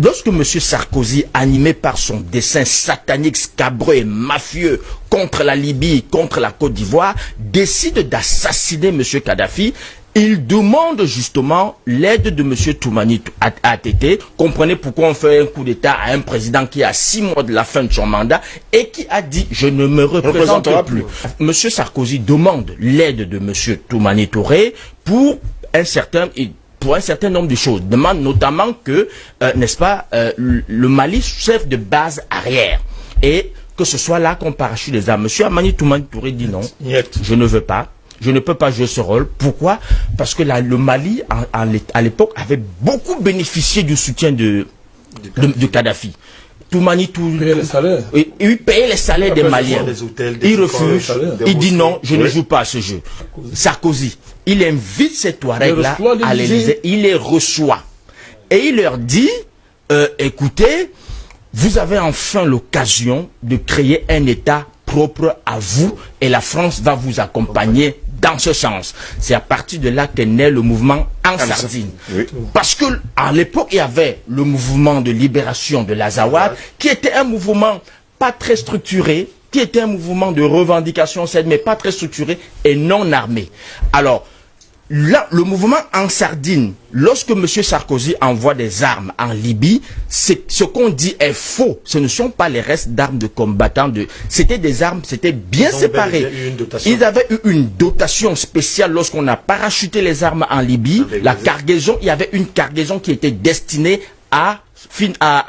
Lorsque M. Sarkozy, animé par son dessein satanique, scabreux et mafieux contre la Libye, contre la Côte d'Ivoire, décide d'assassiner M. Kadhafi, il demande justement l'aide de M. Toumani ATT. Comprenez pourquoi on fait un coup d'État à un président qui a 6 mois de la fin de son mandat et qui a dit « je ne me représente plus ». M. Sarkozy demande l'aide de M. Toumani Touré pour un certain nombre de choses. Demande notamment que, n'est-ce pas, le Mali serve de base arrière. Et que ce soit là qu'on parachute les armes. Monsieur Amani Toumani Touré dit non, je ne veux pas. Je ne peux pas jouer ce rôle. Pourquoi? Parce que le Mali, à l'époque, avait beaucoup bénéficié du soutien de Kadhafi. Toumani Touré, il payait les salaires des Maliens. Il refuse, il dit non, je ne joue pas à ce jeu. Sarkozy, il invite ces Touaregs-là à l'Élysée, il les reçoit. Et il leur dit, écoutez, vous avez enfin l'occasion de créer un État propre à vous et la France va vous accompagner dans ce sens. C'est à partir de là qu'est né le mouvement En Sardine. Oui. Parce que à l'époque, il y avait le mouvement de libération de l'Azawad, qui était un mouvement pas très structuré, qui était un mouvement de revendication, mais pas très structuré et non armé. Alors, là, le mouvement En Sardine, lorsque M. Sarkozy envoie des armes en Libye, ce qu'on dit est faux. Ce ne sont pas les restes d'armes de combattants. C'était des armes, c'était bien séparé. Ils avaient eu une dotation spéciale lorsqu'on a parachuté les armes en Libye. La cargaison, il y avait une cargaison qui était destinée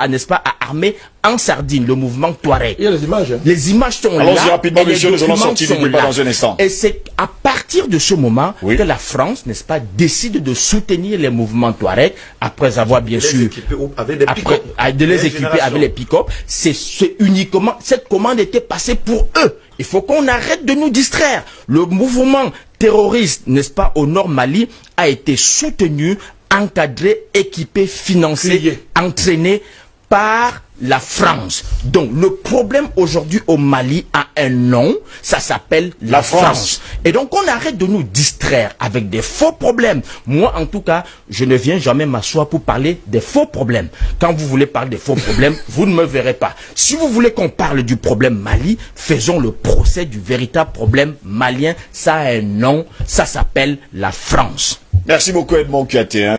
n'est-ce pas, à armer En Sardine, le mouvement Touareg. Il y a les images. Les images sont là. Allons-y rapidement, monsieur, nous allons sortir du débat dans un instant. Et c'est à partir de ce moment que la France, n'est-ce pas, décide de soutenir les mouvements Touareg, après avoir bien sûr, de les équiper avec les pick-up. C'est uniquement, cette commande était passée pour eux. Il faut qu'on arrête de nous distraire. Le mouvement terroriste, n'est-ce pas, au nord Mali, a été soutenu, encadré, équipé, financé, entraîné par la France. Donc le problème aujourd'hui au Mali a un nom, ça s'appelle la France. Et donc on arrête de nous distraire avec des faux problèmes. Moi en tout cas, je ne viens jamais m'asseoir pour parler des faux problèmes. Quand vous voulez parler des faux problèmes, vous ne me verrez pas. Si vous voulez qu'on parle du problème Mali, faisons le procès du véritable problème malien. Ça a un nom, ça s'appelle la France. Merci beaucoup Edmond Kouyaté.